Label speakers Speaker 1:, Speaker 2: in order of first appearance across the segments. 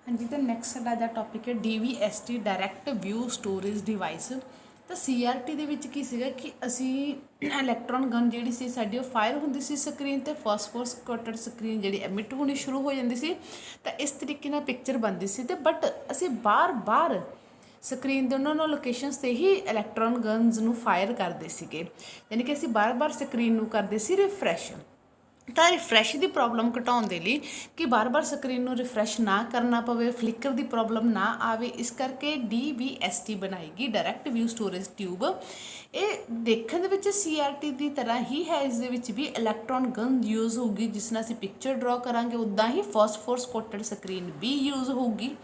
Speaker 1: हाँ जी, तो नैक्सट साडा दा टॉपिक है DVST direct view storage device. तो CRT ਦੇ ਵਿੱਚ ਕੀ ਸੀਗਾ ਕਿ ਅਸੀਂ ਇਲੈਕਟ੍ਰੋਨ ਗਨ ਜਿਹੜੀ ਸੀ ਸਾਡੀ ਉਹ ਫਾਇਰ ਹੁੰਦੀ ਸੀ ਸਕਰੀਨ ਤੇ ਫਾਸਫੋਰਸ ਕੋਟਡ ਸਕਰੀਨ ਜਿਹੜੀ ਐਮਿਟ ਹੋਣੀ ਸ਼ੁਰੂ ਹੋ ਜਾਂਦੀ ਸੀ। ਤਾਂ ਇਸ ਤਰੀਕੇ ਨਾਲ ਪਿਕਚਰ ਬਣਦੀ ਸੀ ਤੇ ਬਟ ਅਸੀਂ ਬਾਰ-ਬਾਰ ਸਕਰੀਨ ਦੇ ਉਹਨਾਂ ਲੋਕੇਸ਼ਨਸ ਤੇ ਹੀ ਇਲੈਕਟ੍ਰੋਨ ਗਨਸ ਨੂੰ ਫਾਇਰ ਕਰਦੇ ਸੀਗੇ, ਯਾਨੀ ਕਿ ਅਸੀਂ ਬਾਰ-ਬਾਰ ਸਕਰੀਨ ਨੂੰ ਕਰਦੇ ਸੀ ਰਿਫਰੈਸ਼। ਤਾਂ ਰਿਫਰੈਸ਼ ਦੀ ਪ੍ਰੋਬਲਮ ਘਟਾਉਣ ਦੇ ਲਈ ਕਿ ਬਾਰ-ਬਾਰ ਸਕਰੀਨ ਨੂੰ ਰਿਫਰੈਸ਼ ਨਾ ਕਰਨਾ ਪਵੇ, ਫਲਿੱਕਰ ਦੀ ਪ੍ਰੋਬਲਮ ਨਾ ਆਵੇ, ਇਸ ਕਰਕੇ DVST ਬਣਾਏਗੀ ਡਾਇਰੈਕਟ ਵਿਊ ਸਟੋਰੇਜ ਟਿਊਬ। ਇਹ ਦੇਖਣ ਦੇ ਵਿੱਚ CRT ਦੀ ਤਰ੍ਹਾਂ ਹੀ ਹੈ, ਇਸ ਦੇ ਵਿੱਚ ਵੀ ਇਲੈਕਟ੍ਰੋਨ ਗਨ ਯੂਜ਼ ਹੋਊਗੀ ਜਿਸ ਨਾਲ ਅਸੀਂ ਪਿਕਚਰ ਡਰਾ ਕਰਾਂਗੇ, ਉੱਦਾਂ ਹੀ ਫਾਸਫੋਰਸ ਕੋਟਡ ਸਕਰੀਨ ਵੀ ਯੂਜ਼ ਹੋਊਗੀ।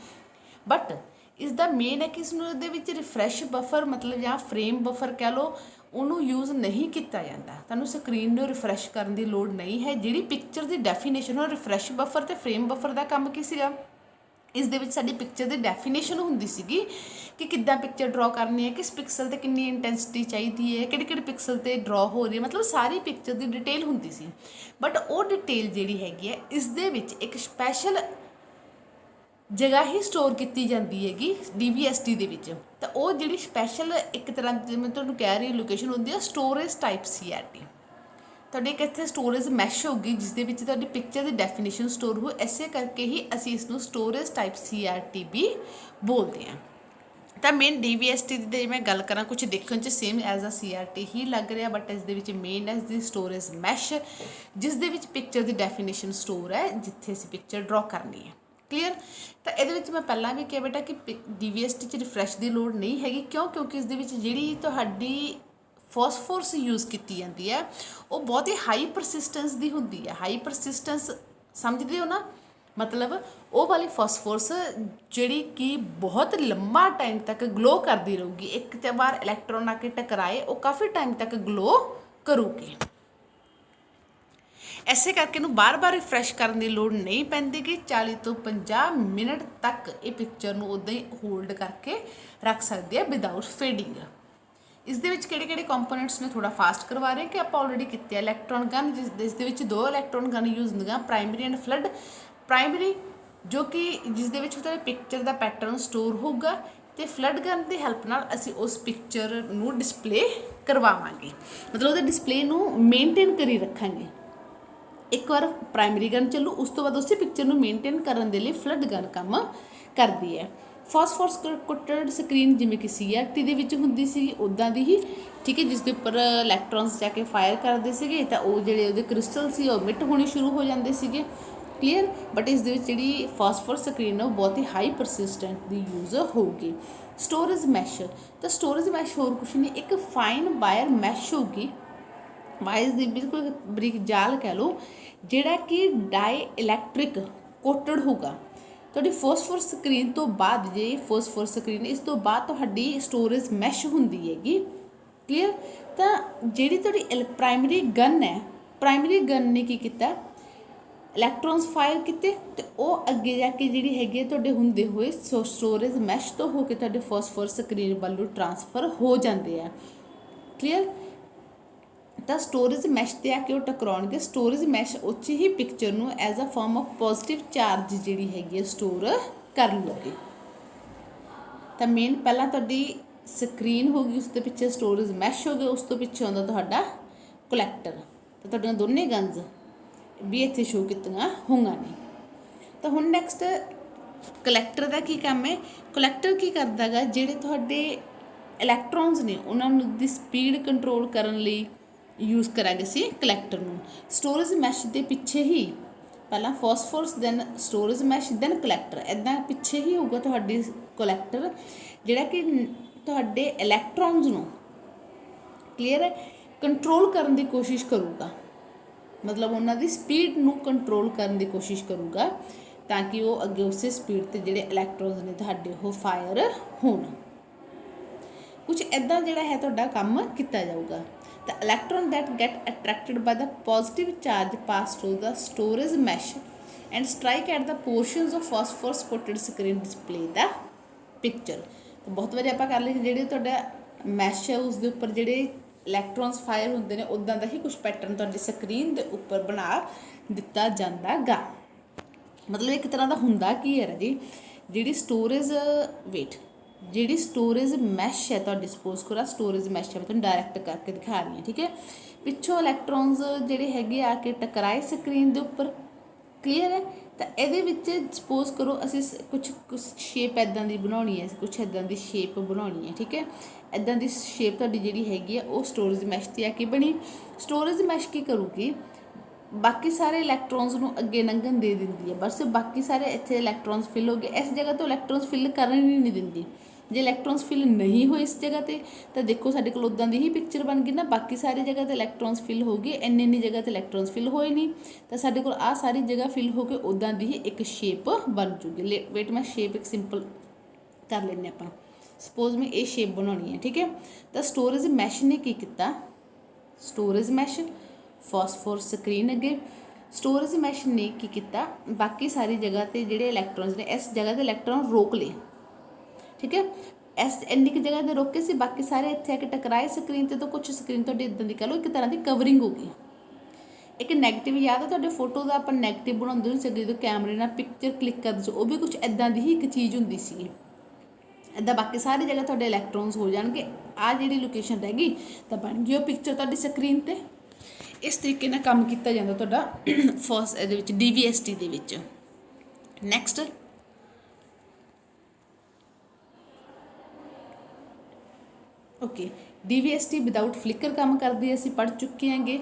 Speaker 1: ਬਟ ਇਸ ਦਾ ਮੇਨ ਹੈ ਕਿ ਇਸ ਨੂੰ ਇਹਦੇ ਵਿੱਚ ਰਿਫਰੈਸ਼ ਬਫਰ ਮਤਲਬ ਜਾਂ ਫਰੇਮ ਬਫਰ ਕਹਿ ਲਓ, ਉਹਨੂੰ ਯੂਜ਼ ਨਹੀਂ ਕੀਤਾ ਜਾਂਦਾ। ਤੁਹਾਨੂੰ ਸਕਰੀਨ ਨੂੰ ਰਿਫਰੈਸ਼ ਕਰਨ ਦੀ ਲੋੜ ਨਹੀਂ ਹੈ। ਜਿਹੜੀ ਪਿਕਚਰ ਦੀ ਡੈਫੀਨੇਸ਼ਨ ਉਹ ਰਿਫਰੈਸ਼ ਬਫਰ ਤੇ ਫਰੇਮ ਬਫਰ ਦਾ ਕੰਮ ਕੀ ਸੀਗਾ, ਇਸ ਦੇ ਵਿੱਚ ਸਾਡੀ ਪਿਕਚਰ ਦੀ ਡੈਫੀਨੇਸ਼ਨ ਹੁੰਦੀ ਸੀਗੀ ਕਿ ਕਿੱਦਾਂ ਪਿਕਚਰ ਡਰਾ ਕਰਨੀ ਹੈ, ਕਿਸ ਪਿਕਸਲ ਤੇ ਕਿੰਨੀ ਇੰਟੈਂਸਿਟੀ ਚਾਹੀਦੀ ਹੈ, ਕਿਹੜੇ ਕਿਹੜੇ ਪਿਕਸਲ ਤੇ ਡਰਾ ਹੋ ਰਹੀ ਹੈ, ਮਤਲਬ ਸਾਰੀ ਪਿਕਚਰ ਦੀ ਡਿਟੇਲ ਹੁੰਦੀ ਸੀ। ਬਟ ਉਹ ਡਿਟੇਲ ਜਿਹੜੀ ਹੈਗੀ ਹੈ ਇਸ ਦੇ ਵਿੱਚ ਇੱਕ ਸਪੈਸ਼ਲ ਜਗ੍ਹਾ ਹੀ ਸਟੋਰ ਕੀਤੀ ਜਾਂਦੀ ਹੈਗੀ DVST ਦੇ ਵਿੱਚ। ਤਾਂ ਉਹ ਜਿਹੜੀ ਸਪੈਸ਼ਲ ਇੱਕ ਤਰ੍ਹਾਂ ਦੀ ਮੈਂ ਤੁਹਾਨੂੰ ਕਹਿ ਰਹੀ ਲੋਕੇਸ਼ਨ ਹੁੰਦੀ ਹੈ ਸਟੋਰੇਜ ਟਾਈਪ CRT। ਤੁਹਾਡੀ ਇੱਕ ਇੱਥੇ ਸਟੋਰੇਜ ਮੈਸ਼ ਹੋਊਗੀ ਜਿਸ ਦੇ ਵਿੱਚ ਤੁਹਾਡੀ ਪਿਕਚਰ ਦੀ ਡੈਫੀਨੇਸ਼ਨ ਸਟੋਰ ਹੋ, ਇਸੇ ਕਰਕੇ ਹੀ ਅਸੀਂ ਇਸ ਨੂੰ ਸਟੋਰੇਜ ਟਾਈਪ CRT ਵੀ ਬੋਲਦੇ ਹਾਂ। ਤਾਂ ਮੇਨ DVST ਦੀ ਜੇ ਮੈਂ ਗੱਲ ਕਰਾਂ ਕੁਝ ਦੇਖਣ 'ਚ ਸੇਮ ਐਜ਼ ਅ CRT ਹੀ ਲੱਗ ਰਿਹਾ, ਬਟ ਇਸ ਦੇ ਵਿੱਚ ਮੇਨ ਹੈ ਇਸਦੀ ਸਟੋਰੇਜ ਮੈਸ਼ ਜਿਸ ਦੇ ਵਿੱਚ ਪਿਕਚਰ ਦੀ ਡੈਫੀਨੇਸ਼ਨ ਸਟੋਰ ਹੈ ਜਿੱਥੇ ਅਸੀਂ ਪਿਕਚਰ ਡਰਾ ਕਰਨੀ ਹੈ। ਕਲੀਅਰ। ਤਾਂ ਇਹਦੇ ਵਿੱਚ ਮੈਂ ਪਹਿਲਾਂ ਵੀ ਕਿਹਾ ਬੇਟਾ ਕਿ DVST 'ਚ ਰਿਫਰੈਸ਼ ਦੀ ਲੋੜ ਨਹੀਂ ਹੈਗੀ, ਕਿਉਂਕਿ ਇਸ ਦੇ ਵਿੱਚ ਜਿਹੜੀ ਤੁਹਾਡੀ ਫਾਸਫੋਰਸ ਯੂਜ਼ ਕੀਤੀ ਜਾਂਦੀ ਹੈ ਉਹ ਬਹੁਤ ਹੀ ਹਾਈ ਪਰਸਿਸਟੈਂਸ ਦੀ ਹੁੰਦੀ ਹੈ। ਹਾਈ ਪਰਸਿਸਟੈਂਸ ਸਮਝਦੇ ਹੋ ਨਾ, ਮਤਲਬ ਉਹ ਵਾਲੀ ਫਾਸਫੋਰਸ ਜਿਹੜੀ ਕਿ ਬਹੁਤ ਲੰਮਾ ਟਾਈਮ ਤੱਕ ਗਲੋ ਕਰਦੀ ਰਹੂਗੀ। ਇੱਕ ਤੇ ਵਾਰ ਇਲੈਕਟ੍ਰੋਨ ਆ ਕੇ ਟਕਰਾਏ ਉਹ ਕਾਫੀ ਟਾਈਮ ਤੱਕ ਗਲੋ ਕਰੂਗੀ। ਇਸੇ ਕਰਕੇ ਇਹਨੂੰ ਬਾਰ-ਬਾਰ ਰਿਫਰੈਸ਼ ਕਰਨ ਦੀ ਲੋੜ ਨਹੀਂ ਪੈਂਦੀ ਕਿ 40 ਤੋਂ 50 ਮਿੰਟ ਤੱਕ ਇਹ ਪਿਕਚਰ ਨੂੰ ਉੱਦਾਂ ਹੀ ਹੋਲਡ ਕਰਕੇ ਰੱਖ ਸਕਦੇ ਆ ਵਿਦਆਊਟ ਫੇਡਿੰਗ। ਇਸ ਦੇ ਵਿੱਚ ਕਿਹੜੇ ਕਿਹੜੇ ਕੰਪੋਨੈਂਟਸ ਨੇ ਥੋੜਾ ਫਾਸਟ ਕਰਵਾ ਰਹੇ ਕਿ ਆਪਾਂ ਆਲਰੇਡੀ ਕੀਤੇ ਆ। ਇਲੈਕਟ੍ਰੋਨ ਗਨ ਜਿਸ ਦੇ ਵਿੱਚ 2 ਇਲੈਕਟ੍ਰੋਨ ਗਨ ਯੂਜ਼ ਹੁੰਦੀਆਂ, ਪ੍ਰਾਇਮਰੀ ਐਂਡ ਫਲੱਡ। ਪ੍ਰਾਇਮਰੀ ਜੋ ਕਿ ਜਿਸ ਦੇ ਵਿੱਚ ਉਹਦਾ ਪਿਕਚਰ ਦਾ ਪੈਟਰਨ ਸਟੋਰ ਹੋਊਗਾ, ਤੇ ਫਲੱਡ ਗਨ ਦੀ ਹੈਲਪ ਨਾਲ ਅਸੀਂ ਉਸ ਪਿਕਚਰ ਨੂੰ ਡਿਸਪਲੇ ਕਰਵਾਵਾਂਗੇ, ਮਤਲਬ ਉਹਦੇ ਡਿਸਪਲੇ ਨੂੰ ਮੇਨਟੇਨ ਕਰੀ ਰੱਖਾਂਗੇ। ਇੱਕ ਵਾਰ ਪ੍ਰਾਇਮਰੀ ਗਨ ਚੱਲੂ, ਉਸ ਤੋਂ ਬਾਅਦ ਉਸੇ ਪਿਕਚਰ ਨੂੰ ਮੇਨਟੇਨ ਕਰਨ ਦੇ ਲਈ ਫਲੱਡ ਗਨ ਕੰਮ ਕਰਦੀ ਹੈ। ਫਾਸਫੋਰਸ ਕੋਟਡ ਸਕਰੀਨ ਜਿਵੇਂ ਕਿ CRT ਦੇ ਵਿੱਚ ਹੁੰਦੀ ਸੀ ਉੱਦਾਂ ਦੀ ਹੀ, ਠੀਕ ਹੈ, ਜਿਸ ਦੇ ਉੱਪਰ ਇਲੈਕਟ੍ਰੋਨਸ ਜਾ ਕੇ ਫਾਇਰ ਕਰਦੇ ਸੀਗੇ ਤਾਂ ਉਹ ਜਿਹੜੇ ਉਹਦੇ ਕ੍ਰਿਸਟਲ ਸੀ ਉਹ ਮਿਟ ਹੋਣੇ ਸ਼ੁਰੂ ਹੋ ਜਾਂਦੇ ਸੀਗੇ। ਕਲੀਅਰ। ਬਟ ਇਸ ਦੇ ਵਿੱਚ ਜਿਹੜੀ ਫਾਸਫੋਰਸ ਸਕਰੀਨ ਹੈ ਉਹ ਬਹੁਤ ਹੀ ਹਾਈ ਪਰਸਿਸਟੈਂਟ ਦੀ ਯੂਜ਼ ਹੋਊਗੀ। ਸਟੋਰੇਜ ਮੈਸ਼, ਤਾਂ ਸਟੋਰੇਜ ਮੈਸ਼ ਹੋਰ ਕੁਛ ਨਹੀਂ, ਇੱਕ ਫਾਈਨ ਵਾਇਰ ਮੈਸ਼ ਹੋਊਗੀ, ਵਾਇਰਸ ਦੀ ਬਿਲਕੁਲ ਬਰੀਕ ਜਾਲ ਕਹਿ ਲਓ, ਜਿਹੜਾ ਕਿ ਡਾਈ ਇਲੈਕਟ੍ਰਿਕ ਕੋਟਡ ਹੋਊਗਾ। ਤੁਹਾਡੀ ਫਾਸਫੋਰਸ ਸਕਰੀਨ ਤੋਂ ਬਾਅਦ ਜੇ ਫਾਸਫੋਰਸ ਸਕਰੀਨ ਇਸ ਤੋਂ ਬਾਅਦ ਤੁਹਾਡੀ ਸਟੋਰੇਜ ਮੈਸ਼ ਹੁੰਦੀ ਹੈਗੀ। ਕਲੀਅਰ। ਤਾਂ ਜਿਹੜੀ ਤੁਹਾਡੀ ਪ੍ਰਾਇਮਰੀ ਗਨ ਹੈ, ਪ੍ਰਾਇਮਰੀ ਗਨ ਨੇ ਕੀ ਕੀਤਾ, ਇਲੈਕਟ੍ਰੋਨਸ ਫਾਇਰ ਕੀਤੇ ਤੇ ਉਹ ਅੱਗੇ ਜਾ ਕੇ ਜਿਹੜੀ ਹੈਗੀ ਤੁਹਾਡੇ ਹੁੰਦੇ ਹੋਏ ਸਟੋਰੇਜ ਮੈਸ਼ ਤੋਂ ਹੋ ਕੇ ਤੁਹਾਡੇ ਫਾਸਫੋਰਸ ਸਕਰੀਨ ਵੱਲ ਨੂੰ ਟਰਾਂਸਫਰ ਹੋ ਜਾਂਦੇ ਆ। ਕਲੀਅਰ। ਤਾਂ ਸਟੋਰੇਜ ਮੈਸ਼ 'ਤੇ ਆ ਕੇ ਉਹ ਟਕਰਾਉਣਗੇ। ਸਟੋਰੇਜ ਮੈਸ਼ ਉਹ 'ਚ ਹੀ ਪਿਕਚਰ ਨੂੰ as a form of positive charge ਜਿਹੜੀ ਹੈਗੀ ਹੈ ਸਟੋਰ ਕਰ ਲੂਗੀ। ਤਾਂ ਮੇਨ ਪਹਿਲਾਂ ਤੁਹਾਡੀ ਸਕਰੀਨ ਹੋ ਗਈ, ਉਸ ਦੇ ਪਿੱਛੇ ਸਟੋਰੇਜ ਮੈਸ਼ ਹੋ ਗਿਆ, ਉਸ ਤੋਂ ਪਿੱਛੇ ਆਉਂਦਾ ਤੁਹਾਡਾ ਕਲੈਕਟਰ। ਤਾਂ ਤੁਹਾਡੀਆਂ ਦੋਨੇ ਗਨਜ਼ ਵੀ ਇੱਥੇ ਸ਼ੋ ਕੀਤੀਆਂ ਹੋਈਆਂ ਨੇ। ਤਾਂ ਹੁਣ ਨੈਕਸਟ ਕਲੈਕਟਰ ਦਾ ਕੀ ਕੰਮ ਹੈ। ਕਲੈਕਟਰ ਕੀ ਕਰਦਾ ਗਾ, ਜਿਹੜੇ ਤੁਹਾਡੇ ਇਲੈਕਟ੍ਰੋਨਸ ਨੇ ਉਹਨਾਂ ਨੂੰ ਦੀ ਸਪੀਡ ਕੰਟਰੋਲ ਕਰਨ ਲਈ ਯੂਜ਼ ਕਰਾਂਗੇ ਅਸੀਂ ਕਲੈਕਟਰ ਨੂੰ। ਸਟੋਰੇਜ ਮੈਸ਼ ਦੇ ਪਿੱਛੇ ਹੀ ਪਹਿਲਾਂ phosphorus then storage mesh then collector, ਇੱਦਾਂ ਪਿੱਛੇ ਹੀ ਹੋਊਗਾ ਤੁਹਾਡੀ ਕਲੈਕਟਰ, ਜਿਹੜਾ ਕਿ ਤੁਹਾਡੇ ਇਲੈਕਟ੍ਰੋਨਸ ਨੂੰ ਕਲੀਅਰ ਹੈ ਕੰਟਰੋਲ ਕਰਨ ਦੀ ਕੋਸ਼ਿਸ਼ ਕਰੂਗਾ, ਮਤਲਬ ਉਹਨਾਂ ਦੀ ਸਪੀਡ ਨੂੰ ਕੰਟਰੋਲ ਕਰਨ ਦੀ ਕੋਸ਼ਿਸ਼ ਕਰੂਗਾ ਤਾਂ ਕਿ ਉਹ ਅੱਗੇ ਉਸੇ ਸਪੀਡ 'ਤੇ ਜਿਹੜੇ ਇਲੈਕਟ੍ਰੋਨਸ ਨੇ ਤੁਹਾਡੇ ਉਹ ਫਾਇਰ ਹੋਣ। ਕੁਛ ਇੱਦਾਂ ਜਿਹੜਾ ਹੈ ਤੁਹਾਡਾ ਕੰਮ ਕੀਤਾ ਜਾਊਗਾ। The electron that get attracted by the positive charge pass through the storage mesh and strike at the portions of phosphorus coated screen display the picture। ਤਾਂ ਬਹੁਤ ਵਾਰੀ ਆਪਾਂ ਕਰ ਲਈ ਜਿਹੜੇ ਤੁਹਾਡਾ ਮੈਸ਼ ਹੈ ਉਸ ਦੇ ਉੱਪਰ ਜਿਹੜੇ ਇਲੈਕਟ੍ਰੋਨਸ ਫਾਇਰ ਹੁੰਦੇ ਨੇ ਉੱਦਾਂ ਦਾ ਹੀ ਕੁਛ ਪੈਟਰਨ ਤੁਹਾਡੀ ਸਕਰੀਨ ਦੇ ਉੱਪਰ ਬਣਾ ਦਿੱਤਾ ਜਾਂਦਾ ਗਾ। ਮਤਲਬ ਇੱਕ ਤਰ੍ਹਾਂ ਦਾ ਹੁੰਦਾ ਕੀ ਹੈ ਜੀ ਜਿਹੜੀ ਸਟੋਰੇਜ ਵੇਟ ਜਿਹੜੀ ਸਟੋਰੇਜ ਮੈਸ਼ ਹੈ ਤੁਹਾਡੀ, ਸਪੋਜ਼ ਕਰੋ ਸਟੋਰੇਜ ਮੈਸ਼ ਹੈ, ਮੈਂ ਤੁਹਾਨੂੰ ਡਾਇਰੈਕਟ ਕਰਕੇ ਦਿਖਾ ਰਹੀ ਹਾਂ, ਠੀਕ ਹੈ। ਪਿੱਛੋਂ ਇਲੈਕਟ੍ਰੋਨਸ ਜਿਹੜੇ ਹੈਗੇ ਆ ਕੇ ਟਕਰਾਏ ਸਕਰੀਨ ਦੇ ਉੱਪਰ, ਕਲੀਅਰ ਹੈ। ਤਾਂ ਇਹਦੇ ਵਿੱਚ ਸਪੋਜ਼ ਕਰੋ ਅਸੀਂ ਕੁਛ ਸ਼ੇਪ ਇੱਦਾਂ ਦੀ ਬਣਾਉਣੀ ਹੈ, ਕੁਛ ਇੱਦਾਂ ਦੀ ਸ਼ੇਪ ਬਣਾਉਣੀ ਹੈ, ਠੀਕ ਹੈ। ਇੱਦਾਂ ਦੀ ਸ਼ੇਪ ਤੁਹਾਡੀ ਜਿਹੜੀ ਹੈਗੀ ਆ ਉਹ ਸਟੋਰੇਜ ਮੈਸ਼ 'ਤੇ ਆ ਕੇ ਬਣੀ। ਸਟੋਰੇਜ ਮੈਸ਼ ਕੀ ਕਰੂਗੀ, ਬਾਕੀ ਸਾਰੇ ਇਲੈਕਟ੍ਰੋਨਸ ਨੂੰ ਅੱਗੇ ਲੰਘਣ ਦੇ ਦਿੰਦੀ ਹੈ, ਬਸ ਬਾਕੀ ਸਾਰੇ ਇੱਥੇ ਇਲੈਕਟ੍ਰੋਨਸ ਫਿਲ ਹੋ ਗਏ, ਇਸ ਜਗ੍ਹਾ ਤੋਂ ਇਲੈਕਟ੍ਰੋਨਸ ਫਿਲ ਕਰਨ ਹੀ ਨਹੀਂ ਦਿੰਦੀ। ਜੇ ਇਲੈਕਟ੍ਰੋਨਸ ਫਿਲ ਨਹੀਂ ਹੋਏ ਇਸ ਜਗ੍ਹਾ 'ਤੇ ਤਾਂ ਦੇਖੋ ਸਾਡੇ ਕੋਲ ਉੱਦਾਂ ਦੀ ਹੀ ਪਿਕਚਰ ਬਣ ਗਈ ਨਾ, ਬਾਕੀ ਸਾਰੀ ਜਗ੍ਹਾ 'ਤੇ ਇਲੈਕਟ੍ਰੋਨਸ ਫਿਲ ਹੋ ਗਏ, ਇੰਨੀ ਜਗ੍ਹਾ 'ਤੇ ਇਲੈਕਟ੍ਰੋਨਸ ਫਿਲ ਹੋਏ ਨਹੀਂ, ਤਾਂ ਸਾਡੇ ਕੋਲ ਆਹ ਸਾਰੀ ਜਗ੍ਹਾ ਫਿਲ ਹੋ ਕੇ ਉੱਦਾਂ ਦੀ ਹੀ ਇੱਕ ਸ਼ੇਪ ਬਣ ਜੂਗੀ। ਵੇਟ ਮੈਂ ਸ਼ੇਪ ਇੱਕ ਸਿੰਪਲ ਕਰ ਲੈਂਦੇ ਆਪਾਂ, ਸਪੋਜ਼ ਮੈਂ ਇਹ ਸ਼ੇਪ ਬਣਾਉਣੀ ਹੈ, ਠੀਕ ਹੈ। ਤਾਂ ਸਟੋਰੇਜ ਮੈਸ਼ ਨੇ ਕੀ ਕੀਤਾ, ਸਟੋਰੇਜ ਮੈਸ਼ ਫਾਸਫੋਰ ਸਕਰੀਨ ਅੱਗੇ ਸਟੋਰੇਜ ਮੈਸ਼ ਨੇ ਕੀ ਕੀਤਾ, ਬਾਕੀ ਸਾਰੀ ਜਗ੍ਹਾ 'ਤੇ ਜਿਹੜੇ ਇਲੈਕਟ੍ਰੋਨਸ ਨੇ ਇਸ ਜਗ੍ਹਾ 'ਤੇ ਇਲੈਕਟ੍ਰੋਨ ਰੋਕ ਲਏ, ਠੀਕ ਹੈ। ਇਸ ਇੰਨੀ ਕੁ ਜਗ੍ਹਾ 'ਤੇ ਰੋਕੇ ਸੀ, ਬਾਕੀ ਸਾਰੇ ਇੱਥੇ ਆ ਕੇ ਟਕਰਾਏ ਸਕਰੀਨ 'ਤੇ, ਤਾਂ ਕੁਛ ਸਕਰੀਨ ਤੁਹਾਡੀ ਇੱਦਾਂ ਦੀ ਕਹਿ ਲਓ ਇੱਕ ਤਰ੍ਹਾਂ ਦੀ ਕਵਰਿੰਗ ਹੋ ਗਈ। ਇੱਕ ਨੈਗੇਟਿਵ ਯਾਦ ਹੈ ਤੁਹਾਡੇ ਫੋਟੋ ਦਾ, ਆਪਾਂ ਨੈਗੇਟਿਵ ਬਣਾਉਂਦੇ ਹੁੰਦੇ ਸੀ ਜਦੋਂ ਕੈਮਰੇ ਨਾਲ ਪਿਕਚਰ ਕਲਿੱਕ ਕਰਦੇ ਸੀ, ਉਹ ਵੀ ਕੁਛ ਇੱਦਾਂ ਦੀ ਹੀ ਇੱਕ ਚੀਜ਼ ਹੁੰਦੀ ਸੀਗੀ। ਇੱਦਾਂ ਬਾਕੀ ਸਾਰੀ ਜਗ੍ਹਾ ਤੁਹਾਡੇ ਇਲੈਕਟ੍ਰੋਨਸ ਹੋ ਜਾਣਗੇ। ਆਹ ਜਿਹੜੀ ਲੋਕੇਸ਼ਨ ਰਹਿ ਗਈ ਤਾਂ ਬਣ ਗਈ ਉਹ ਪਿਕਚਰ ਤੁਹਾਡੀ ਸਕਰੀਨ 'ਤੇ। ਇਸ ਤਰੀਕੇ ਨਾਲ ਕੰਮ ਕੀਤਾ ਜਾਂਦਾ ਤੁਹਾਡਾ ਫਸਟ ਇਹਦੇ ਵਿੱਚ DVST ਦੇ ਵਿੱਚ। ਨੈਕਸਟ ਓਕੇ, DVST ਵਿਦਾਊਟ ਫਲਿੱਕਰ ਕੰਮ ਕਰਦੀ ਅਸੀਂ ਪੜ੍ਹ ਚੁੱਕੇ ਹਾਂਗੇ।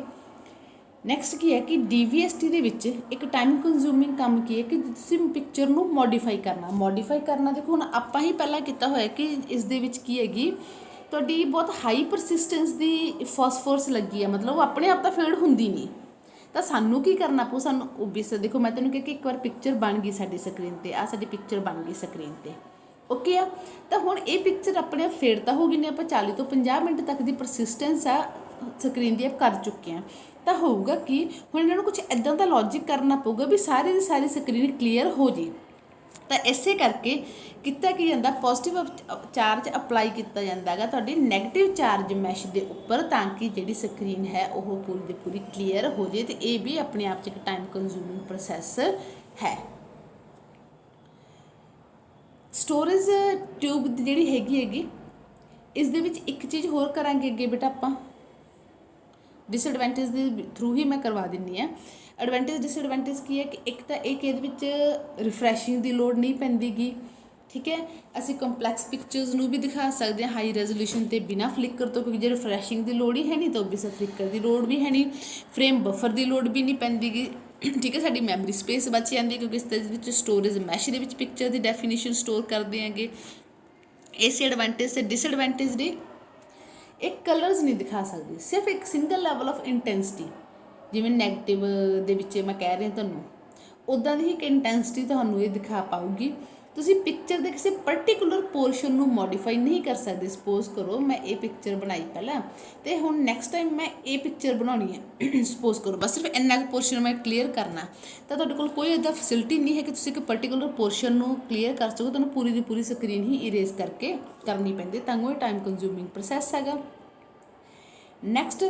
Speaker 1: ਨੈਕਸਟ ਕੀ ਹੈ ਕਿ DVST ਦੇ ਵਿੱਚ ਇੱਕ ਟਾਈਮ ਕੰਜ਼ਿਊਮਿੰਗ ਕੰਮ ਕੀ ਹੈ ਕਿ ਤੁਸੀਂ ਪਿਕਚਰ ਨੂੰ ਮੋਡੀਫਾਈ ਕਰਨਾ। ਦੇਖੋ ਹੁਣ ਆਪਾਂ ਹੀ ਪਹਿਲਾਂ ਕੀਤਾ ਹੋਇਆ ਕਿ ਇਸ ਦੇ ਵਿੱਚ ਕੀ ਹੈਗੀ ਤੁਹਾਡੀ ਬਹੁਤ ਹਾਈ ਪਰਸਿਸਟੈਂਸ ਦੀ ਫਾਸਫੋਰਸ ਲੱਗੀ ਹੈ, ਮਤਲਬ ਉਹ ਆਪਣੇ ਆਪ ਤਾਂ ਫੇਡ ਹੁੰਦੀ ਨਹੀਂ। ਤਾਂ ਸਾਨੂੰ ਕੀ ਕਰਨਾ ਪਊ, ਸਾਨੂੰ ਓਬੀਅਸ ਦੇਖੋ ਮੈਂ ਤੈਨੂੰ ਕਿਹਾ ਕਿ ਇੱਕ ਵਾਰ ਪਿਕਚਰ ਬਣ ਗਈ ਸਾਡੀ ਸਕਰੀਨ 'ਤੇ, ਆਹ ਸਾਡੀ ਪਿਕਚਰ ਬਣ ਗਈ ਸਕਰੀਨ 'ਤੇ, ਓਕੇ ਆ। ਤਾਂ ਹੁਣ ਇਹ ਪਿਕਚਰ ਆਪਣੇ ਆਪ ਫੇਡ ਤਾਂ ਹੋ ਗਈ ਨਹੀਂ, ਆਪਾਂ 40 ਤੋਂ 50 ਮਿੰਟ ਤੱਕ ਦੀ ਪਰਸਿਸਟੈਂਸ ਆ ਸਕਰੀਨ ਦੀ ਆਪ ਕਰ ਚੁੱਕੇ ਹਾਂ। ਤਾਂ ਹੋਊਗਾ ਕਿ ਹੁਣ ਇਹਨਾਂ ਨੂੰ ਕੁਛ ਇੱਦਾਂ ਦਾ ਲੌਜਿਕ ਕਰਨਾ ਪਊਗਾ ਵੀ ਸਾਰੀ ਦੀ ਸਾਰੀ ਸਕਰੀਨ ਕਲੀਅਰ ਹੋ ਜੇ। ਤਾਂ ਇਸੇ ਕਰਕੇ ਕੀਤਾ ਕੀ ਜਾਂਦਾ, ਪੋਜ਼ਿਟਿਵ ਚਾਰਜ ਅਪਲਾਈ ਕੀਤਾ ਜਾਂਦਾ ਹੈਗਾ ਤੁਹਾਡੀ ਨੈਗੇਟਿਵ ਚਾਰਜ ਮੈਸ਼ ਦੇ ਉੱਪਰ, ਤਾਂ ਕਿ ਜਿਹੜੀ ਸਕਰੀਨ ਹੈ ਉਹ ਪੂਰੀ ਦੀ ਪੂਰੀ ਕਲੀਅਰ ਹੋ ਜੇ। ਅਤੇ ਇਹ ਵੀ ਆਪਣੇ ਆਪ 'ਚ ਇੱਕ ਟਾਈਮ ਕੰਜ਼ਿਊਮਿੰਗ ਪ੍ਰੋਸੈਸ ਹੈ। ਸਟੋਰੇਜ ਟਿਊਬ ਦੀ ਜਿਹੜੀ ਹੈਗੀ ਇਸ ਦੇ ਵਿੱਚ ਇੱਕ ਚੀਜ਼ ਹੋਰ ਕਰਾਂਗੇ ਅੱਗੇ ਬੇਟਾ ਆਪਾਂ, ਡਿਸਐਡਵਾਂਟੇਜ ਦੇ ਥਰੂ ਹੀ ਮੈਂ ਕਰਵਾ ਦਿੰਦੀ ਹਾਂ। ਐਡਵਾਂਟੇਜ ਡਿਸਐਡਵਾਂਟੇਜ ਕੀ ਹੈ ਕਿ ਇੱਕ ਤਾਂ ਇਹ ਕਿ ਇਹਦੇ ਵਿੱਚ ਰਿਫਰੈਸ਼ਿੰਗ ਦੀ ਲੋੜ ਨਹੀਂ ਪੈਂਦੀ ਗੀ, ਠੀਕ ਹੈ। ਅਸੀਂ ਕੰਪਲੈਕਸ ਪਿਕਚਰਸ ਨੂੰ ਵੀ ਦਿਖਾ ਸਕਦੇ ਹਾਂ ਹਾਈ ਰੈਜ਼ੋਲੂਸ਼ਨ 'ਤੇ ਬਿਨਾਂ ਫਲਿੱਕਰ ਤੋਂ, ਕਿਉਂਕਿ ਜੇ ਰਿਫਰੈਸ਼ਿੰਗ ਦੀ ਲੋੜ ਹੀ ਹੈ ਨਹੀਂ ਤਾਂ ਉਹ ਵੀ ਫਲਿੱਕਰ ਦੀ ਲੋੜ ਵੀ ਹੈ ਨਹੀਂ, ਫਰੇਮ ਬਫਰ ਦੀ ਲੋੜ ਵੀ ਨਹੀਂ ਪੈਂਦੀ ਗੀ, ਠੀਕ ਹੈ। ਸਾਡੀ ਮੈਮਰੀ ਸਪੇਸ ਬਚ ਜਾਂਦੀ ਕਿਉਂਕਿ ਇਸ ਦੇ ਵਿੱਚ ਸਟੋਰੇਜ ਮੈਸ਼ ਦੇ ਵਿੱਚ ਪਿਕਚਰ ਦੀ ਡੈਫੀਨੇਸ਼ਨ ਸਟੋਰ ਕਰਦੇ ਹੈਗੇ। ਇਸੇ ਐਡਵਾਂਟੇਜ ਅਤੇ ਡਿਸਐਡਵਾਂਟੇਜ ਦੇ ਇਹ ਕਲਰਸ ਨਹੀਂ ਦਿਖਾ ਸਕਦੀ, ਸਿਰਫ ਇੱਕ ਸਿੰਗਲ ਲੈਵਲ ਆਫ ਇੰਟੈਂਸਿਟੀ, ਜਿਵੇਂ ਨੈਗੇਟਿਵ ਦੇ ਵਿੱਚ ਮੈਂ ਕਹਿ ਰਹੀ ਹਾਂ ਤੁਹਾਨੂੰ, ਉੱਦਾਂ ਦੀ ਹੀ ਇੱਕ ਇੰਟੈਂਸਿਟੀ ਤੁਹਾਨੂੰ ਇਹ ਦਿਖਾ ਪਾਊਗੀ। ਤੁਸੀਂ ਪਿਕਚਰ ਦੇ ਕਿਸੇ ਪਰਟੀਕੂਲਰ ਪੋਰਸ਼ਨ ਨੂੰ ਮੋਡੀਫਾਈ ਨਹੀਂ ਕਰ ਸਕਦੇ। ਸਪੋਜ਼ ਕਰੋ ਮੈਂ ਇਹ ਪਿਕਚਰ ਬਣਾਈ ਪਹਿਲਾਂ, ਅਤੇ ਹੁਣ ਨੈਕਸਟ ਟਾਈਮ ਮੈਂ ਇਹ ਪਿਕਚਰ ਬਣਾਉਣੀ ਹੈ, ਸਪੋਜ਼ ਕਰੋ ਬਸ ਸਿਰਫ ਇੰਨਾ ਕੁ ਪੋਰਸ਼ਨ ਮੈਂ ਕਲੀਅਰ ਕਰਨਾ, ਤਾਂ ਤੁਹਾਡੇ ਕੋਲ ਕੋਈ ਇੱਦਾਂ ਫੈਸਿਲਿਟੀ ਨਹੀਂ ਹੈ ਕਿ ਤੁਸੀਂ ਇੱਕ ਪਰਟੀਕੂਲਰ ਪੋਰਸ਼ਨ ਨੂੰ ਕਲੀਅਰ ਕਰ ਸਕੋ। ਤੁਹਾਨੂੰ ਪੂਰੀ ਦੀ ਪੂਰੀ ਸਕਰੀਨ ਹੀ ਇਰੇਜ਼ ਕਰਕੇ ਕਰਨੀ ਪੈਂਦੀ, ਤਾਂ ਉਹ ਟਾਈਮ ਕੰਜ਼ਿਊਮਿੰਗ ਪ੍ਰੋਸੈਸ ਹੈਗਾ। ਨੈਕਸਟ,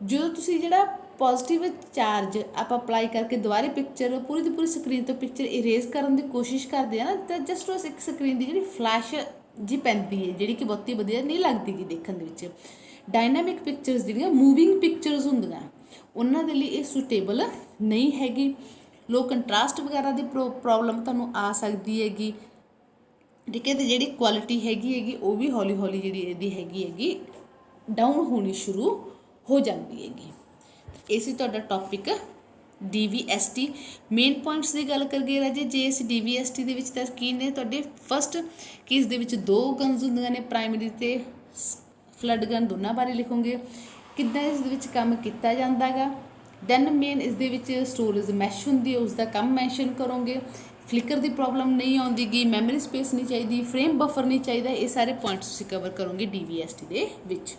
Speaker 1: ਜਦੋਂ ਤੁਸੀਂ ਜਿਹੜਾ ਪੋਜ਼ੀਟਿਵ ਚਾਰਜ ਆਪਾਂ ਅਪਲਾਈ ਕਰਕੇ ਦੁਬਾਰੇ ਪਿਕਚਰ ਪੂਰੀ ਦੀ ਪੂਰੀ ਸਕਰੀਨ ਤੋਂ ਪਿਕਚਰ ਇਰੇਜ਼ ਕਰਨ ਦੀ ਕੋਸ਼ਿਸ਼ ਕਰਦੇ ਆ ਨਾ, ਤਾਂ ਜਸਟ ਉਸ ਇੱਕ ਸਕਰੀਨ ਦੀ ਜਿਹੜੀ ਫਲੈਸ਼ ਜੀ ਪੈਂਦੀ ਹੈ, ਜਿਹੜੀ ਕਿ ਬਹੁਤੀ ਵਧੀਆ ਨਹੀਂ ਲੱਗਦੀ ਗੀ ਦੇਖਣ ਦੇ ਵਿੱਚ। ਡਾਇਨਾਮਿਕ ਪਿਕਚਰਸ ਜਿਹੜੀਆਂ ਮੂਵਿੰਗ ਪਿਕਚਰਸ ਹੁੰਦੀਆਂ ਉਹਨਾਂ ਦੇ ਲਈ ਇਹ ਸੁਟੇਬਲ ਨਹੀਂ ਹੈਗੀ। ਲੋ ਕੰਟਰਾਸਟ ਵਗੈਰਾ ਦੀ ਪ੍ਰੋਬਲਮ ਤੁਹਾਨੂੰ ਆ ਸਕਦੀ ਹੈਗੀ, ਠੀਕ ਹੈ। ਅਤੇ ਜਿਹੜੀ ਕੁਆਲਿਟੀ ਹੈਗੀ ਉਹ ਵੀ ਹੌਲੀ ਹੌਲੀ ਜਿਹੜੀ ਇਹਦੀ ਹੈਗੀ ਡਾਊਨ ਹੋਣੀ ਸ਼ੁਰੂ ਹੋ ਜਾਂਦੀ ਹੈਗੀ। ਇਹ ਸੀ ਤੁਹਾਡਾ ਟੌਪਿਕ DVST। ਮੇਨ ਪੁਆਇੰਟਸ ਦੀ ਗੱਲ ਕਰੀਏ ਰਾਜੇ, ਜੇ ਇਸ DVST ਦੇ ਵਿੱਚ ਤਾਂ ਕੀ ਨੇ ਤੁਹਾਡੇ, ਫਸਟ ਕਿ ਇਸ ਦੇ ਵਿੱਚ 2 ਗਨਸ ਹੁੰਦੀਆਂ ਨੇ, ਪ੍ਰਾਇਮਰੀ ਅਤੇ ਫਲੱਡ ਗਨ, ਦੋਨਾਂ ਬਾਰੇ ਲਿਖੋਗੇ, ਕਿੱਦਾਂ ਇਸ ਦੇ ਵਿੱਚ ਕੰਮ ਕੀਤਾ ਜਾਂਦਾ ਗਾ। ਦੈਨ ਮੇਨ ਇਸ ਦੇ ਵਿੱਚ ਸਟੋਰੇਜ ਮੈਸ਼ ਹੁੰਦੀ ਹੈ, ਉਸ ਦਾ ਕੰਮ ਮੈਂਸ਼ਨ ਕਰੋਗੇ। ਫਲਿੱਕਰ ਦੀ ਪ੍ਰੋਬਲਮ ਨਹੀਂ ਆਉਂਦੀ ਗੀ, ਮੈਮਰੀ ਸਪੇਸ ਨਹੀਂ ਚਾਹੀਦੀ, ਫਰੇਮ ਬਫਰ ਨਹੀਂ ਚਾਹੀਦਾ, ਇਹ ਸਾਰੇ ਪੁਆਇੰਟਸ ਤੁਸੀਂ ਕਵਰ ਕਰੋਗੇ DVST ਦੇ ਵਿੱਚ।